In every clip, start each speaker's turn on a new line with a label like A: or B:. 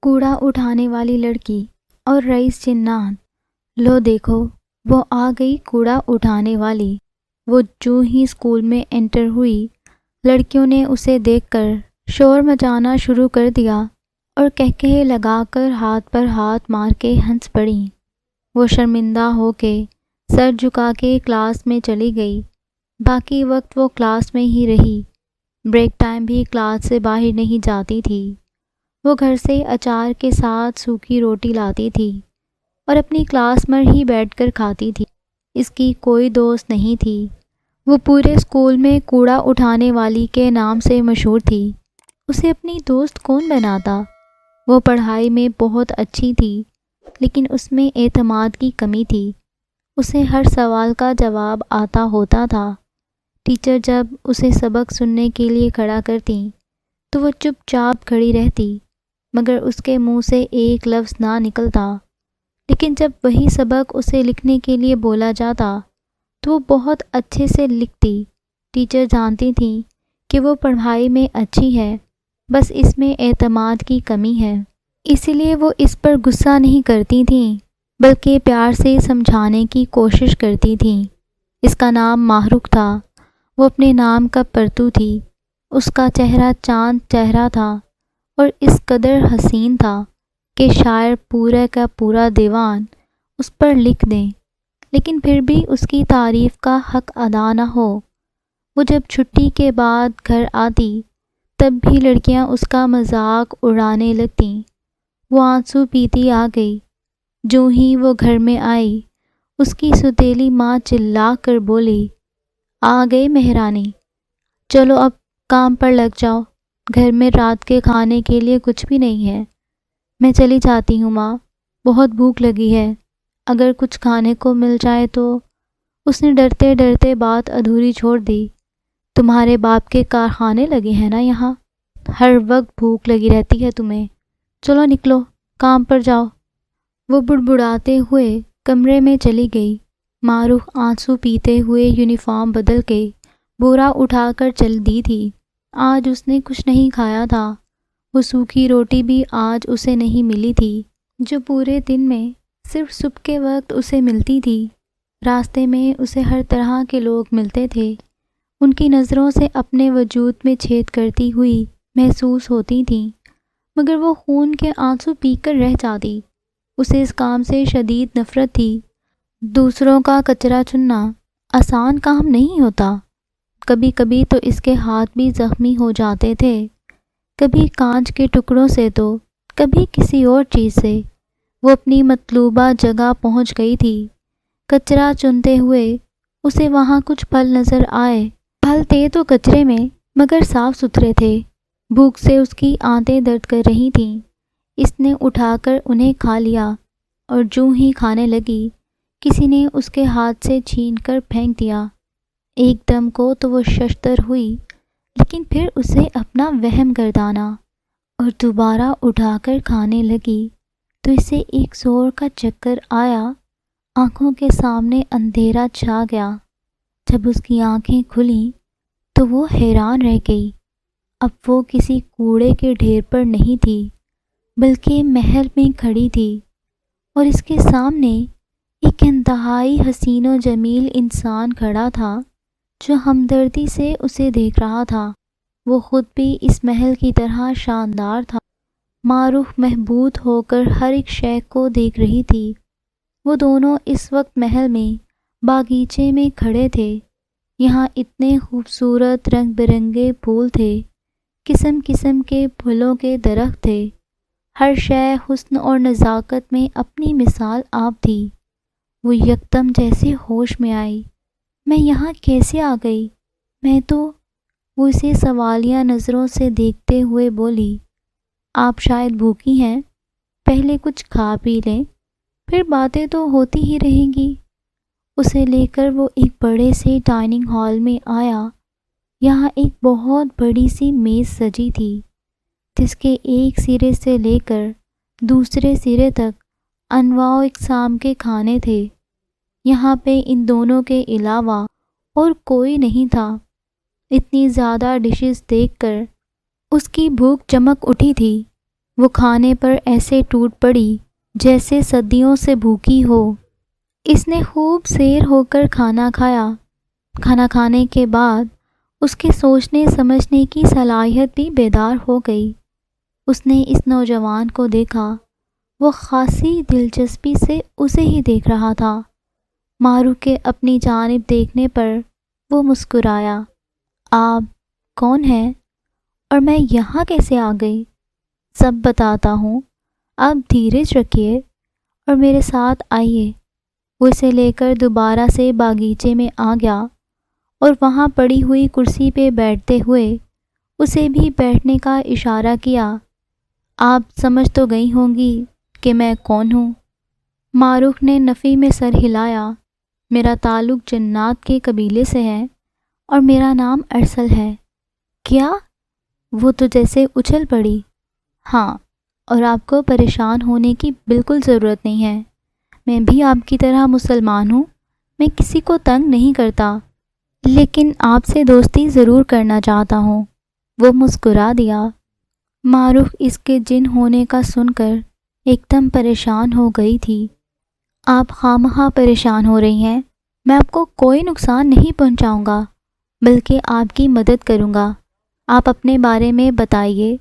A: کوڑا اٹھانے والی لڑکی اور رئیس جنات۔ لو دیکھو، وہ آ گئی کوڑا اٹھانے والی۔ وہ جو ہی اسکول میں انٹر ہوئی، لڑکیوں نے اسے دیکھ کر شور مچانا شروع کر دیا اور کہکہے لگا کر ہاتھ پر ہاتھ مار کے ہنس پڑیں۔ وہ شرمندہ ہو کے سر جھکا کے کلاس میں چلی گئی۔ باقی وقت وہ کلاس میں ہی رہی۔ بریک ٹائم بھی کلاس سے باہر نہیں جاتی تھی۔ وہ گھر سے اچار کے ساتھ سوکھی روٹی لاتی تھی اور اپنی کلاس میں ہی بیٹھ کر کھاتی تھی۔ اس کی کوئی دوست نہیں تھی۔ وہ پورے اسکول میں کوڑا اٹھانے والی کے نام سے مشہور تھی۔ اسے اپنی دوست کون بناتا؟ وہ پڑھائی میں بہت اچھی تھی، لیکن اس میں اعتماد کی کمی تھی۔ اسے ہر سوال کا جواب آتا ہوتا تھا۔ ٹیچر جب اسے سبق سننے کے لیے کھڑا کرتی تو وہ چپ چاپ کھڑی رہتی، مگر اس کے منہ سے ایک لفظ نہ نکلتا۔ لیکن جب وہی سبق اسے لکھنے کے لیے بولا جاتا تو وہ بہت اچھے سے لکھتی۔ ٹیچر جانتی تھیں کہ وہ پڑھائی میں اچھی ہے، بس اس میں اعتماد کی کمی ہے۔ اسی لیے وہ اس پر غصہ نہیں کرتی تھیں، بلکہ پیار سے سمجھانے کی کوشش کرتی تھیں۔ اس کا نام ماہ رخ تھا۔ وہ اپنے نام کا پرتو تھی۔ اس کا چہرہ چاند چہرہ تھا اور اس قدر حسین تھا کہ شاعر پورا کا پورا دیوان اس پر لکھ دیں، لیکن پھر بھی اس کی تعریف کا حق ادا نہ ہو۔ وہ جب چھٹی کے بعد گھر آتی تب بھی لڑکیاں اس کا مذاق اڑانے لگتیں۔ وہ آنسو پیتی آ گئی۔ جو ہی وہ گھر میں آئی، اس کی سوتیلی ماں چلا کر بولی، آ گئے مہرانی، چلو اب کام پر لگ جاؤ، گھر میں رات کے کھانے کے لیے کچھ بھی نہیں ہے۔ میں چلی جاتی ہوں ماں، بہت بھوک لگی ہے، اگر کچھ کھانے کو مل جائے تو۔ اس نے ڈرتے ڈرتے بات ادھوری چھوڑ دی۔ تمہارے باپ کے کارخانے لگے ہیں نا یہاں، ہر وقت بھوک لگی رہتی ہے تمہیں، چلو نکلو کام پر جاؤ۔ وہ بڑبڑاتے ہوئے کمرے میں چلی گئی۔ ماہ رخ آنسو پیتے ہوئے یونیفارم بدل کے بورا اٹھا کر چل دی تھی۔ آج اس نے کچھ نہیں کھایا تھا۔ وہ سوکھی روٹی بھی آج اسے نہیں ملی تھی، جو پورے دن میں صرف صبح کے وقت اسے ملتی تھی۔ راستے میں اسے ہر طرح کے لوگ ملتے تھے۔ ان کی نظروں سے اپنے وجود میں چھید کرتی ہوئی محسوس ہوتی تھیں، مگر وہ خون کے آنسو پی کر رہ جاتی۔ اسے اس کام سے شدید نفرت تھی۔ دوسروں کا کچرا چننا آسان کام نہیں ہوتا۔ کبھی کبھی تو اس کے ہاتھ بھی زخمی ہو جاتے تھے، کبھی کانچ کے ٹکڑوں سے تو کبھی کسی اور چیز سے۔ وہ اپنی مطلوبہ جگہ پہنچ گئی تھی۔ کچرا چنتے ہوئے اسے وہاں کچھ پھل نظر آئے۔ پھل تھے تو کچرے میں، مگر صاف ستھرے تھے۔ بھوک سے اس کی آنتیں درد کر رہی تھیں۔ اس نے اٹھا کر انہیں کھا لیا، اور جو ہی کھانے لگی کسی نے اس کے ہاتھ سے چھین کر پھینک دیا۔ ایک دم کو تو وہ ششدر ہوئی، لیکن پھر اسے اپنا وہم گردانا اور دوبارہ اٹھا کر کھانے لگی تو اسے ایک زور کا چکر آیا۔ آنکھوں کے سامنے اندھیرا چھا گیا۔ جب اس کی آنکھیں کھلیں تو وہ حیران رہ گئی۔ اب وہ کسی کوڑے کے ڈھیر پر نہیں تھی، بلکہ محل میں کھڑی تھی، اور اس کے سامنے ایک انتہائی حسین و جمیل انسان کھڑا تھا جو ہمدردی سے اسے دیکھ رہا تھا۔ وہ خود بھی اس محل کی طرح شاندار تھا۔ ماہ رخ محبوط ہو کر ہر ایک شے کو دیکھ رہی تھی۔ وہ دونوں اس وقت محل میں باغیچے میں کھڑے تھے۔ یہاں اتنے خوبصورت رنگ برنگے پھول تھے، قسم قسم کے پھولوں کے درخت تھے۔ ہر شے حسن اور نزاکت میں اپنی مثال آپ تھی۔ وہ یکدم جیسے ہوش میں آئی۔ میں یہاں کیسے آ گئی؟ میں تو… وہ اسے سوالیہ نظروں سے دیکھتے ہوئے بولی، آپ شاید بھوکی ہیں، پہلے کچھ کھا پی لیں، پھر باتیں تو ہوتی ہی رہیں گی۔ اسے لے کر وہ ایک بڑے سے ڈائننگ ہال میں آیا۔ یہاں ایک بہت بڑی سی میز سجی تھی، جس کے ایک سرے سے لے کر دوسرے سرے تک انواع و اقسام کے کھانے تھے۔ یہاں پہ ان دونوں کے علاوہ اور کوئی نہیں تھا۔ اتنی زیادہ ڈشز دیکھ کر اس کی بھوک چمک اٹھی تھی۔ وہ کھانے پر ایسے ٹوٹ پڑی جیسے صدیوں سے بھوکی ہو۔ اس نے خوب سیر ہو کر کھانا کھایا۔ کھانا کھانے کے بعد اس کے سوچنے سمجھنے کی صلاحیت بھی بیدار ہو گئی۔ اس نے اس نوجوان کو دیکھا، وہ خاصی دلچسپی سے اسے ہی دیکھ رہا تھا۔ معروف کے اپنی جانب دیکھنے پر وہ مسکرایا۔ آپ کون ہیں اور میں یہاں کیسے آ گئی؟ سب بتاتا ہوں، آپ دھیرج رکھیے اور میرے ساتھ آئیے۔ وہ اسے لے کر دوبارہ سے باغیچے میں آ گیا اور وہاں پڑی ہوئی کرسی پہ بیٹھتے ہوئے اسے بھی بیٹھنے کا اشارہ کیا۔ آپ سمجھ تو گئی ہوں گی کہ میں کون ہوں؟ معروف نے نفی میں سر ہلایا۔ میرا تعلق جنات کے قبیلے سے ہے اور میرا نام ارسل ہے۔ کیا؟ وہ تو جیسے اچھل پڑی۔ ہاں، اور آپ کو پریشان ہونے کی بالکل ضرورت نہیں ہے۔ میں بھی آپ کی طرح مسلمان ہوں، میں کسی کو تنگ نہیں کرتا، لیکن آپ سے دوستی ضرور کرنا چاہتا ہوں۔ وہ مسکرا دیا۔ معروف اس کے جن ہونے کا سن کر ایک دم پریشان ہو گئی تھی۔ آپ خواہ پریشان ہو رہی ہیں، میں آپ کو کوئی نقصان نہیں پہنچاؤں گا، بلکہ آپ کی مدد کروں گا۔ آپ اپنے بارے میں بتائیے۔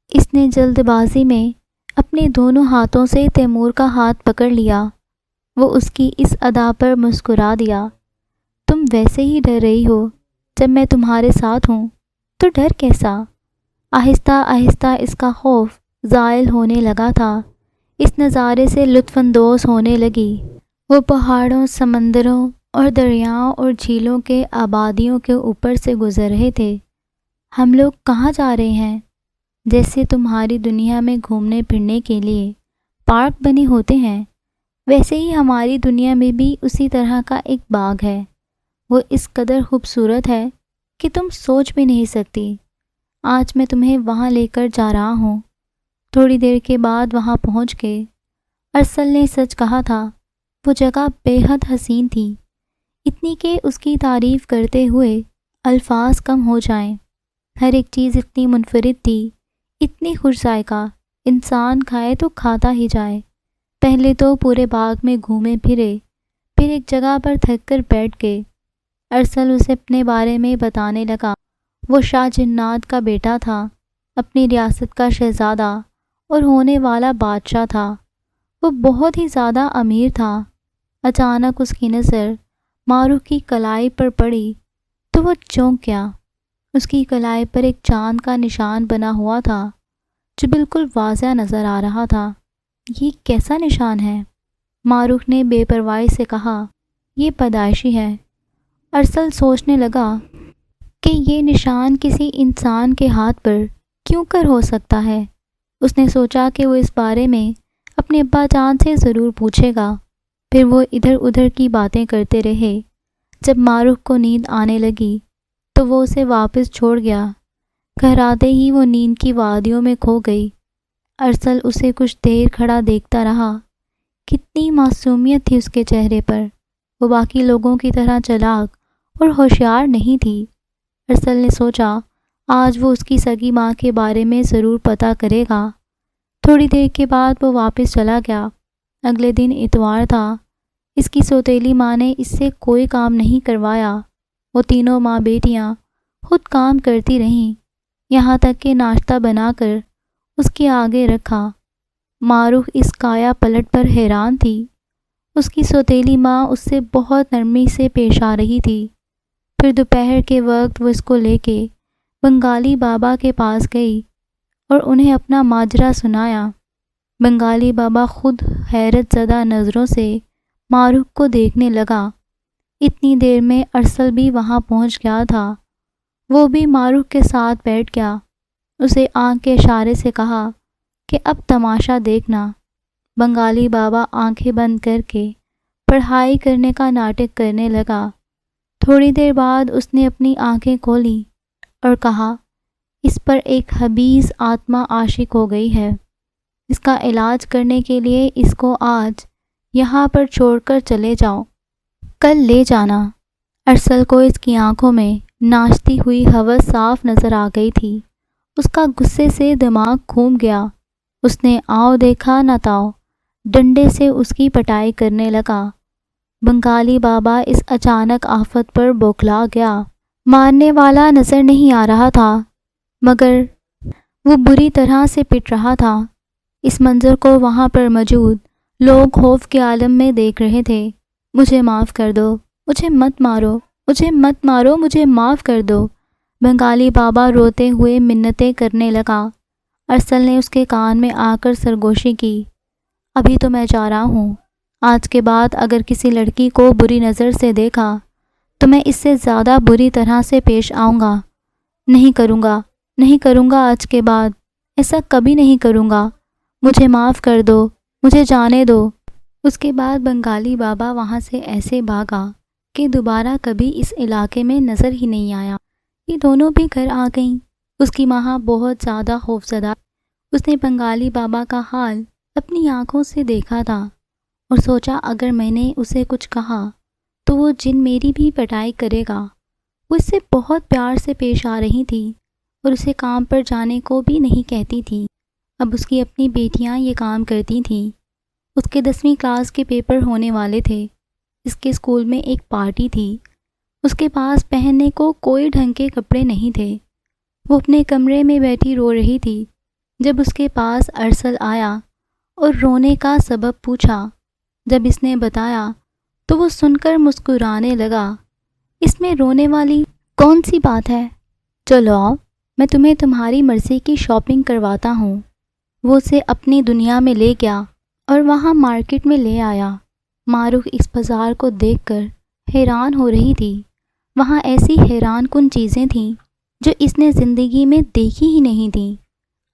A: اس نے جلد بازی میں اپنے دونوں ہاتھوں سے تیمور کا ہاتھ پکڑ لیا۔ وہ اس کی اس ادا پر مسکرا دیا۔ تم ویسے ہی ڈر رہی ہو، جب میں تمہارے ساتھ ہوں تو ڈر کیسا؟ آہستہ آہستہ اس کا خوف زائل ہونے لگا تھا۔ اس نظارے سے لطف اندوز ہونے لگی۔ وہ پہاڑوں، سمندروں اور دریاؤں اور جھیلوں کے آبادیوں کے اوپر سے گزر رہے تھے۔ ہم لوگ کہاں جا رہے ہیں؟ جیسے تمہاری دنیا میں گھومنے پھرنے کے لیے پارک بنے ہوتے ہیں، ویسے ہی ہماری دنیا میں بھی اسی طرح کا ایک باغ ہے۔ وہ اس قدر خوبصورت ہے کہ تم سوچ بھی نہیں سکتی۔ آج میں تمہیں وہاں لے کر جا رہا ہوں۔ تھوڑی دیر کے بعد وہاں پہنچ گئے۔ ارسل نے سچ کہا تھا، وہ جگہ بے حد حسین تھی، اتنی کہ اس کی تعریف کرتے ہوئے الفاظ کم ہو جائیں۔ ہر ایک چیز اتنی منفرد تھی، اتنی خوش ذائقہ، انسان کھائے تو کھاتا ہی جائے۔ پہلے تو پورے باغ میں گھومے پھرے، پھر ایک جگہ پر تھک کر بیٹھ گئے۔ ارسل اسے اپنے بارے میں بتانے لگا۔ وہ شاہ جنات کا بیٹا تھا، اپنی ریاست کا شہزادہ اور ہونے والا بادشاہ تھا۔ وہ بہت ہی زیادہ امیر تھا۔ اچانک اس کی نظر معروف کی کلائی پر پڑی تو وہ چونک گیا۔ اس کی کلائی پر ایک چاند کا نشان بنا ہوا تھا جو بالکل واضح نظر آ رہا تھا۔ یہ کیسا نشان ہے؟ معروف نے بے پرواہی سے کہا۔ یہ پیدائشی ہے۔ ارسل سوچنے لگا کہ یہ نشان کسی انسان کے ہاتھ پر کیوں کر ہو سکتا ہے۔ اس نے سوچا کہ وہ اس بارے میں اپنے ابا جان سے ضرور پوچھے گا۔ پھر وہ ادھر ادھر کی باتیں کرتے رہے۔ جب معروف کو نیند آنے لگی تو وہ اسے واپس چھوڑ گیا۔ گھر آتے ہی وہ نیند کی وادیوں میں کھو گئی۔ ارسل اسے کچھ دیر کھڑا دیکھتا رہا۔ کتنی معصومیت تھی اس کے چہرے پر۔ وہ باقی لوگوں کی طرح چالاک اور ہوشیار نہیں تھی۔ ارسل نے سوچا آج وہ اس کی سگی ماں کے بارے میں ضرور پتہ کرے گا۔ تھوڑی دیر کے بعد وہ واپس چلا گیا۔ اگلے دن اتوار تھا۔ اس کی سوتیلی ماں نے اس سے کوئی کام نہیں کروایا۔ وہ تینوں ماں بیٹیاں خود کام کرتی رہیں، یہاں تک کہ ناشتہ بنا کر اس کے آگے رکھا۔ معروف اس کایا پلٹ پر حیران تھی۔ اس کی سوتیلی ماں اس سے بہت نرمی سے پیش آ رہی تھی۔ پھر دوپہر کے وقت وہ اس کو لے کے بنگالی بابا کے پاس گئی اور انہیں اپنا ماجرا سنایا۔ بنگالی بابا خود حیرت زدہ نظروں سے معروف کو دیکھنے لگا۔ اتنی دیر میں ارسل بھی وہاں پہنچ گیا تھا۔ وہ بھی معروف کے ساتھ بیٹھ گیا۔ اسے آنکھ کے اشارے سے کہا کہ اب تماشا دیکھنا۔ بنگالی بابا آنکھیں بند کر کے پڑھائی کرنے کا ناٹک کرنے لگا۔ تھوڑی دیر بعد اس نے اپنی آنکھیں کھولی اور کہا، اس پر ایک حبیث آتما عاشق ہو گئی ہے۔ اس کا علاج کرنے کے لیے اس کو آج یہاں پر چھوڑ کر چلے جاؤ، کل لے جانا۔ ارسل کو اس کی آنکھوں میں ناچتی ہوئی ہوس صاف نظر آ گئی تھی اس کا غصے سے دماغ گھوم گیا۔ اس نے آؤ دیکھا نہ تاؤ، ڈنڈے سے اس کی پٹائی کرنے لگا۔ بنگالی بابا اس اچانک آفت پر بوکھلا گیا۔ مارنے والا نظر نہیں آ رہا تھا، مگر وہ بری طرح سے پٹ رہا تھا۔ اس منظر کو وہاں پر موجود لوگ خوف کے عالم میں دیکھ رہے تھے۔ مجھے معاف کر دو، مجھے مت مارو، مجھے مت مارو، مجھے معاف کر دو، بنگالی بابا روتے ہوئے منتیں کرنے لگا۔ ارسل نے اس کے کان میں آ کر سرگوشی کی۔ ابھی تو میں جا رہا ہوں، آج کے بعد اگر کسی لڑکی کو بری نظر سے دیکھا تو میں اس سے زیادہ بری طرح سے پیش آؤں گا۔ نہیں کروں گا، نہیں کروں گا، آج کے بعد ایسا کبھی نہیں کروں گا، مجھے معاف کر دو، مجھے جانے دو۔ اس کے بعد بنگالی بابا وہاں سے ایسے بھاگا کہ دوبارہ کبھی اس علاقے میں نظر ہی نہیں آیا۔ یہ دونوں بھی گھر آ گئیں۔ اس کی ماں بہت زیادہ خوفزدہ۔ اس نے بنگالی بابا کا حال اپنی آنکھوں سے دیکھا تھا اور سوچا اگر میں نے اسے کچھ کہا تو وہ جن میری بھی پٹائی کرے گا۔ وہ اس سے بہت پیار سے پیش آ رہی تھی اور اسے کام پر جانے کو بھی نہیں کہتی تھی۔ اب اس کی اپنی بیٹیاں یہ کام کرتی تھیں۔ اس کے 10ویں کلاس کے پیپر ہونے والے تھے۔ اس کے اسکول میں ایک پارٹی تھی۔ اس کے پاس پہننے کو کوئی ڈھنگ کے کپڑے نہیں تھے۔ وہ اپنے کمرے میں بیٹھی رو رہی تھی جب اس کے پاس ارسل آیا اور رونے کا سبب پوچھا۔ جب اس نے بتایا تو وہ سن کر مسکرانے لگا۔ اس میں رونے والی کون سی بات ہے؟ چلو آؤ، میں تمہیں تمہاری مرضی کی شاپنگ کرواتا ہوں۔ وہ اسے اپنی دنیا میں لے گیا اور وہاں مارکیٹ میں لے آیا۔ معروف اس بازار کو دیکھ کر حیران ہو رہی تھی۔ وہاں ایسی حیران کن چیزیں تھیں جو اس نے زندگی میں دیکھی ہی نہیں تھیں۔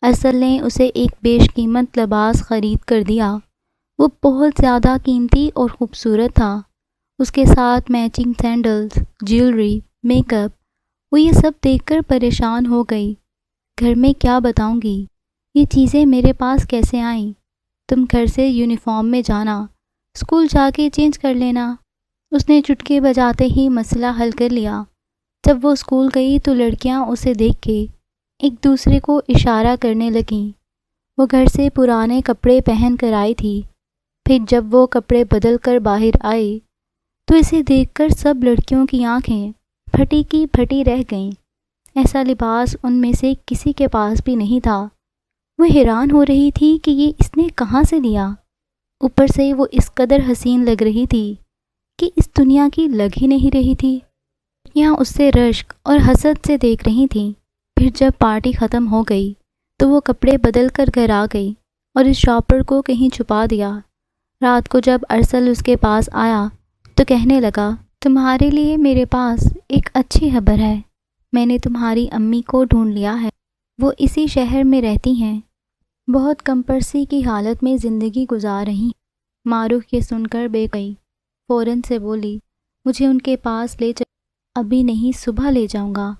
A: ارسل نے اسے ایک بیش قیمت لباس خرید کر دیا۔ وہ بہت زیادہ قیمتی اور خوبصورت تھا۔ اس کے ساتھ matching sandals, jewellery, make up. وہ یہ سب دیکھ کر پریشان ہو گئی۔ گھر میں کیا بتاؤں گی؟ یہ چیزیں میرے پاس کیسے آئیں؟ تم گھر سے یونیفارم میں جانا، اسکول جا کے چینج کر لینا۔ اس نے چٹکی بجاتے ہی مسئلہ حل کر لیا۔ جب وہ اسکول گئی تو لڑکیاں اسے دیکھ کے ایک دوسرے کو اشارہ کرنے لگیں۔ وہ گھر سے پرانے کپڑے پہن کر آئی تھی۔ پھر جب وہ کپڑے بدل کر باہر آئی تو اسے دیکھ کر سب لڑکیوں کی آنکھیں پھٹی کی پھٹی رہ گئیں۔ ایسا لباس ان میں سے کسی کے پاس بھی نہیں تھا۔ وہ حیران ہو رہی تھی کہ یہ اس نے کہاں سے لیا۔ اوپر سے وہ اس قدر حسین لگ رہی تھی کہ اس دنیا کی لگ ہی نہیں رہی تھی۔ یہاں اس سے رشک اور حسد سے دیکھ رہی تھیں۔ پھر جب پارٹی ختم ہو گئی تو وہ کپڑے بدل کر گھر آ گئی اور اس شاپر کو کہیں چھپا دیا۔ رات کو جب ارسل اس کے پاس آیا تو کہنے لگا، تمہارے لیے میرے پاس ایک اچھی خبر ہے۔ میں نے تمہاری امی کو ڈھونڈ لیا ہے۔ وہ اسی شہر میں رہتی ہیں۔ بہت کم پرسی کی حالت میں زندگی گزار رہی۔ معروف یہ سن کر بے گئی، فوراً سے بولی، مجھے ان کے پاس لے جاؤ۔ ابھی نہیں، صبح لے جاؤں گا۔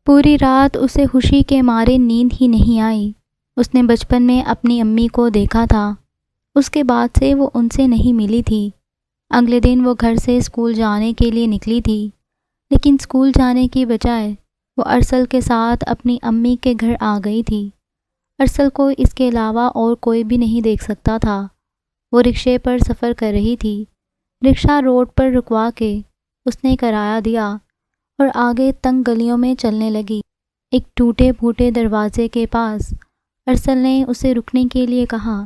A: پوری رات اسے خوشی کے مارے نیند ہی نہیں آئی۔ اس نے بچپن میں اپنی امی کو دیکھا تھا۔ اس کے بعد سے وہ ان سے نہیں ملی تھی۔ اگلے دن وہ گھر سے اسکول جانے کے لیے نکلی تھی، لیکن اسکول جانے کی بجائے وہ ارسل کے ساتھ اپنی امی کے گھر آ گئی تھی۔ ارسل کو اس کے علاوہ اور کوئی بھی نہیں دیکھ سکتا تھا۔ وہ رکشے پر سفر کر رہی تھی۔ رکشہ روڈ پر رکوا کے اس نے کرایہ دیا اور آگے تنگ گلیوں میں چلنے لگی۔ ایک ٹوٹے پھوٹے دروازے کے پاس ارسل نے اسے رکنے کے لیے کہا۔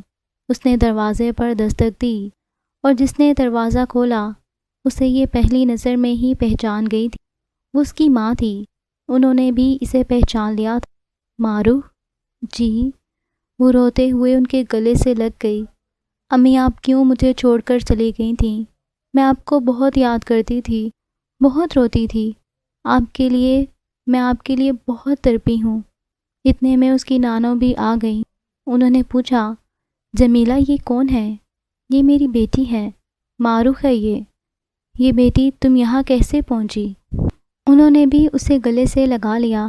A: اس نے دروازے پر دستک دی اور جس نے دروازہ کھولا اسے یہ پہلی نظر میں ہی پہچان گئی تھی۔ وہ اس کی ماں تھی۔ انہوں نے بھی اسے پہچان لیا تھا۔ معروف جی؟ وہ روتے ہوئے ان کے گلے سے لگ گئی۔ امی آپ کیوں مجھے چھوڑ کر چلی گئی تھیں؟ میں آپ کو بہت یاد کرتی تھی، بہت روتی تھی۔ میں آپ کے لیے بہت تڑپی ہوں۔ اتنے میں اس کی نانو بھی آ گئیں۔ انہوں نے پوچھا، جمیلہ یہ کون ہے؟ یہ میری بیٹی ہے، معروف ہے یہ بیٹی تم یہاں کیسے پہنچی؟ انہوں نے بھی اسے گلے سے لگا لیا۔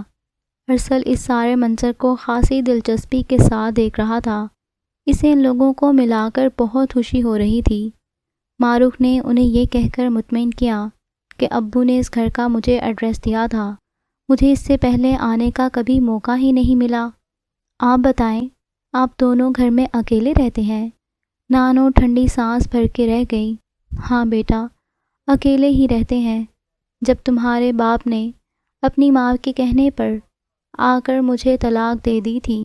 A: ارسل اس سارے منظر کو خاصی دلچسپی کے ساتھ دیکھ رہا تھا۔ اسے ان لوگوں کو ملا کر بہت خوشی ہو رہی تھی۔ معروف نے انہیں یہ کہہ کر مطمئن کیا کہ ابو نے اس گھر کا مجھے ایڈریس دیا تھا، مجھے اس سے پہلے آنے کا کبھی موقع ہی نہیں ملا۔ آپ بتائیں، آپ دونوں گھر میں اکیلے رہتے ہیں؟ نانو ٹھنڈی سانس بھر کے رہ گئی۔ ہاں بیٹا، اکیلے ہی رہتے ہیں۔ جب تمہارے باپ نے اپنی ماں کے کہنے پر آ کر مجھے طلاق دے دی تھی،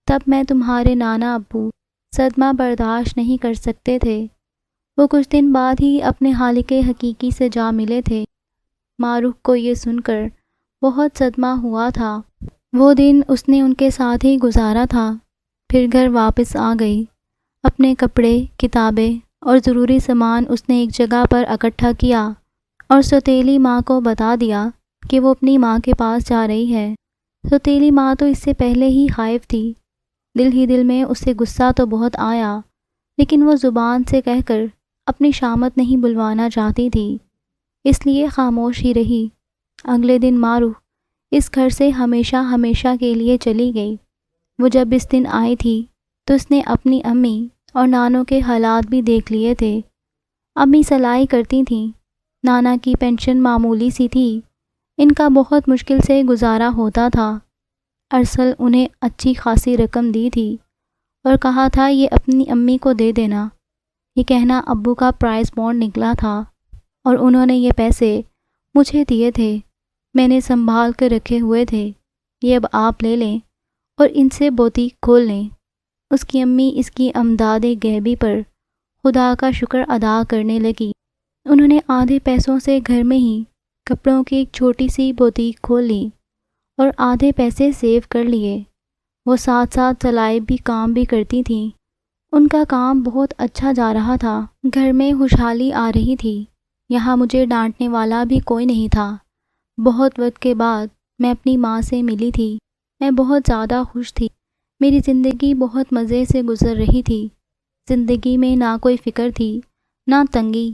A: تب میں تمہارے نانا ابو صدمہ برداشت نہیں کر سکتے تھے۔ وہ کچھ دن بعد ہی اپنے خالق حقیقی سے جا ملے تھے۔ معروف کو یہ سن کر بہت صدمہ ہوا تھا۔ وہ دن اس نے ان کے ساتھ ہی گزارا تھا۔ پھر گھر واپس آ گئی۔ اپنے کپڑے، کتابیں اور ضروری سامان اس نے ایک جگہ پر اکٹھا کیا اور سوتیلی ماں کو بتا دیا کہ وہ اپنی ماں کے پاس جا رہی ہے۔ سوتیلی ماں تو اس سے پہلے ہی خائف تھی۔ دل ہی دل میں اسے غصہ تو بہت آیا، لیکن وہ زبان سے کہہ کر اپنی شامت نہیں بلوانا چاہتی تھی، اس لیے خاموش ہی رہی۔ اگلے دن معروف اس گھر سے ہمیشہ ہمیشہ کے لیے چلی گئی۔ وہ جب اس دن آئی تھی تو اس نے اپنی امی اور نانوں کے حالات بھی دیکھ لیے تھے۔ امی سلائی کرتی تھیں، نانا کی پینشن معمولی سی تھی، ان کا بہت مشکل سے گزارا ہوتا تھا۔ ارسل انہیں اچھی خاصی رقم دی تھی اور کہا تھا یہ اپنی امی کو دے دینا۔ یہ کہنا ابو کا پرائز بانڈ نکلا تھا اور انہوں نے یہ پیسے مجھے دیے تھے، میں نے سنبھال کر رکھے ہوئے تھے، یہ اب آپ لے لیں اور ان سے بوتیک کھول لیں۔ اس کی امی اس کی امداد غیبی پر خدا کا شکر ادا کرنے لگی۔ انہوں نے آدھے پیسوں سے گھر میں ہی کپڑوں کی ایک چھوٹی سی بوتیک کھول لی اور آدھے پیسے سیو کر لیے۔ وہ ساتھ ساتھ سلائی بھی کام بھی کرتی تھیں۔ ان کا کام بہت اچھا جا رہا تھا، گھر میں خوشحالی آ رہی تھی۔ یہاں مجھے ڈانٹنے والا بھی کوئی نہیں تھا۔ بہت وقت کے بعد میں اپنی ماں سے ملی تھی۔ میں بہت زیادہ خوش تھی۔ میری زندگی بہت مزے سے گزر رہی تھی۔ زندگی میں نہ کوئی فکر تھی، نہ تنگی۔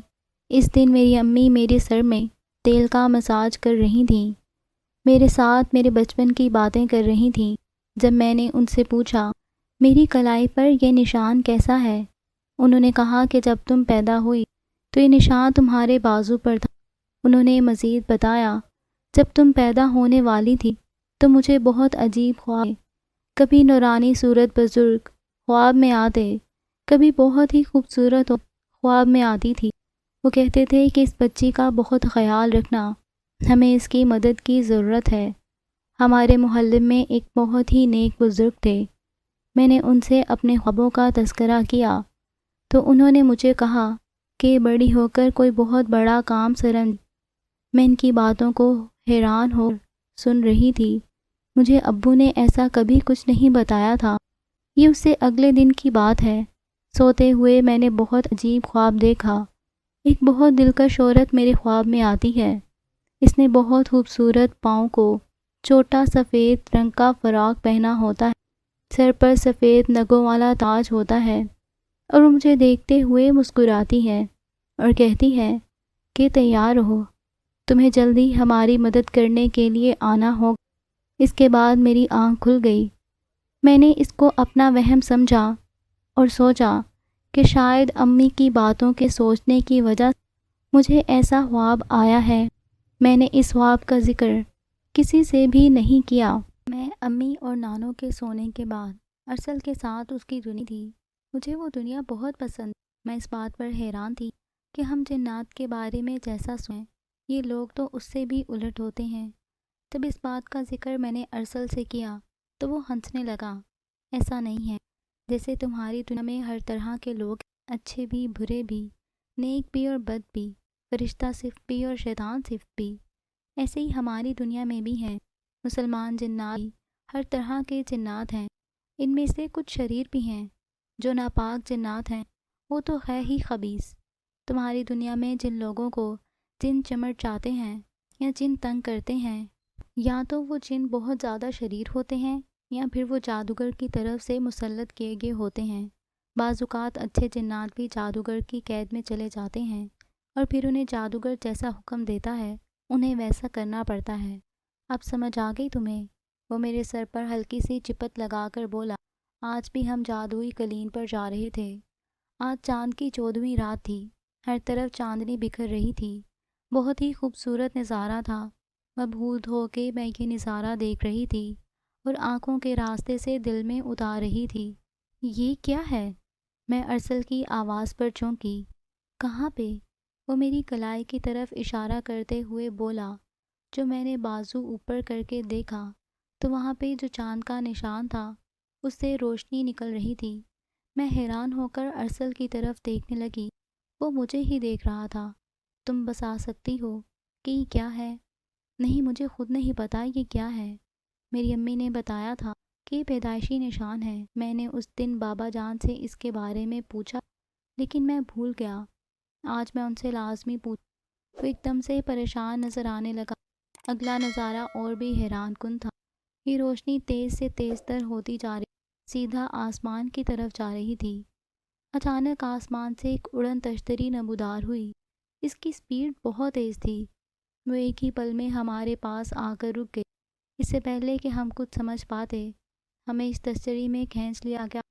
A: اس دن میری امی میرے سر میں تیل کا مساج کر رہی تھیں، میرے ساتھ میرے بچپن کی باتیں کر رہی تھیں۔ جب میں نے ان سے پوچھا میری کلائی پر یہ نشان کیسا ہے، انہوں نے کہا کہ جب تم پیدا ہوئی تو یہ نشان تمہارے بازو پر تھا۔ انہوں نے مزید بتایا جب تم پیدا ہونے والی تھی تو مجھے بہت عجیب خواب، کبھی نورانی صورت بزرگ خواب میں آتے، کبھی بہت ہی خوبصورت خواب میں آتی تھی۔ وہ کہتے تھے کہ اس بچی کا بہت خیال رکھنا، ہمیں اس کی مدد کی ضرورت ہے۔ ہمارے محلے میں ایک بہت ہی نیک بزرگ تھے۔ میں نے ان سے اپنے خوابوں کا تذکرہ کیا تو انہوں نے مجھے کہا کہ بڑی ہو کر کوئی بہت بڑا کام سرانجام۔ میں ان کی باتوں کو حیران ہو سن رہی تھی۔ مجھے ابو نے ایسا کبھی کچھ نہیں بتایا تھا۔ یہ اس سے اگلے دن کی بات ہے۔ سوتے ہوئے میں نے بہت عجیب خواب دیکھا۔ ایک بہت دلکش عورت میرے خواب میں آتی ہے۔ اس نے بہت خوبصورت پاؤں کو چھوٹا سفید رنگ کا فراق پہنا ہوتا ہے، سر پر سفید نگوں والا تاج ہوتا ہے اور وہ مجھے دیکھتے ہوئے مسکراتی ہے اور کہتی ہے کہ تیار رہو، تمہیں جلدی ہماری مدد کرنے کے لیے آنا ہوگا۔ اس کے بعد میری آنکھ کھل گئی۔ میں نے اس کو اپنا وہم سمجھا اور سوچا کہ شاید امی کی باتوں کے سوچنے کی وجہ سے مجھے ایسا خواب آیا ہے۔ میں نے اس خواب کا ذکر کسی سے بھی نہیں کیا۔ میں امی اور نانوں کے سونے کے بعد ارسل کے ساتھ اس کی دنیا تھی۔ مجھے وہ دنیا بہت پسند۔ میں اس بات پر حیران تھی کہ ہم جنات کے بارے میں جیسا سنیں، یہ لوگ تو اس سے بھی الٹ ہوتے ہیں۔ جب اس بات کا ذکر میں نے ارسل سے کیا تو وہ ہنسنے لگا۔ ایسا نہیں ہے، جیسے تمہاری دنیا میں ہر طرح کے لوگ، اچھے بھی برے بھی، نیک بھی اور بد بھی، فرشتہ صفت بھی اور شیطان صفت بھی، ایسے ہی ہماری دنیا میں بھی ہیں۔ مسلمان جنات بھی ہر طرح کے جنات ہیں۔ ان میں سے کچھ شریر بھی ہیں۔ جو ناپاک جنات ہیں وہ تو ہے ہی خبیث۔ تمہاری دنیا میں جن لوگوں کو جن چمٹ چاہتے ہیں یا جن تنگ کرتے ہیں، یا تو وہ جن بہت زیادہ شریر ہوتے ہیں یا پھر وہ جادوگر کی طرف سے مسلط کیے گئے ہوتے ہیں۔ بعض اوقات اچھے جنات بھی جادوگر کی قید میں چلے جاتے ہیں اور پھر انہیں جادوگر جیسا حکم دیتا ہے انہیں ویسا کرنا پڑتا ہے۔ اب سمجھ آ گئی تمہیں؟ وہ میرے سر پر ہلکی سی چپت لگا کر بولا۔ آج بھی ہم جادوئی قلین پر جا رہے تھے۔ آج چاند کی 14ویں رات تھی۔ ہر طرف چاندنی بکھر رہی تھی۔ بہت ہی خوبصورت نظارہ تھا۔ مبہوت ہو کے میں یہ نظارہ دیکھ رہی تھی اور آنکھوں کے راستے سے دل میں اتار رہی تھی۔ یہ کیا ہے؟ میں ارسل کی آواز پر چونکی۔ کہاں پہ؟ وہ میری کلائی کی طرف اشارہ کرتے ہوئے بولا۔ جو میں نے بازو اوپر کر کے دیکھا تو وہاں پہ جو چاند کا نشان تھا اس سے روشنی نکل رہی تھی۔ میں حیران ہو کر ارسل کی طرف دیکھنے لگی۔ وہ مجھے ہی دیکھ رہا تھا۔ تم بتا سکتی ہو کہ یہ کیا ہے؟ نہیں، مجھے خود نہیں پتا یہ کیا ہے۔ میری امی نے بتایا تھا کہ یہ پیدائشی نشان ہے۔ میں نے اس دن بابا جان سے اس کے بارے میں پوچھا لیکن میں بھول گیا۔ آج میں ان سے لازمی پوچھ۔ وہ ایک دم سے پریشان نظر آنے لگا۔ اگلا نظارہ اور بھی حیران کن تھا۔ یہ روشنی تیز سے تیز تر ہوتی جا رہی، سیدھا آسمان کی طرف جا رہی تھی۔ اچانک آسمان سے ایک اڑن تشتری نمودار ہوئی۔ اس کی سپیڈ بہت تیز تھی۔ وہ ایک ہی پل میں ہمارے پاس آ کر رک گئی۔ اس سے پہلے کہ ہم کچھ سمجھ پاتے ہمیں اس تشتری میں کھینچ لیا گیا۔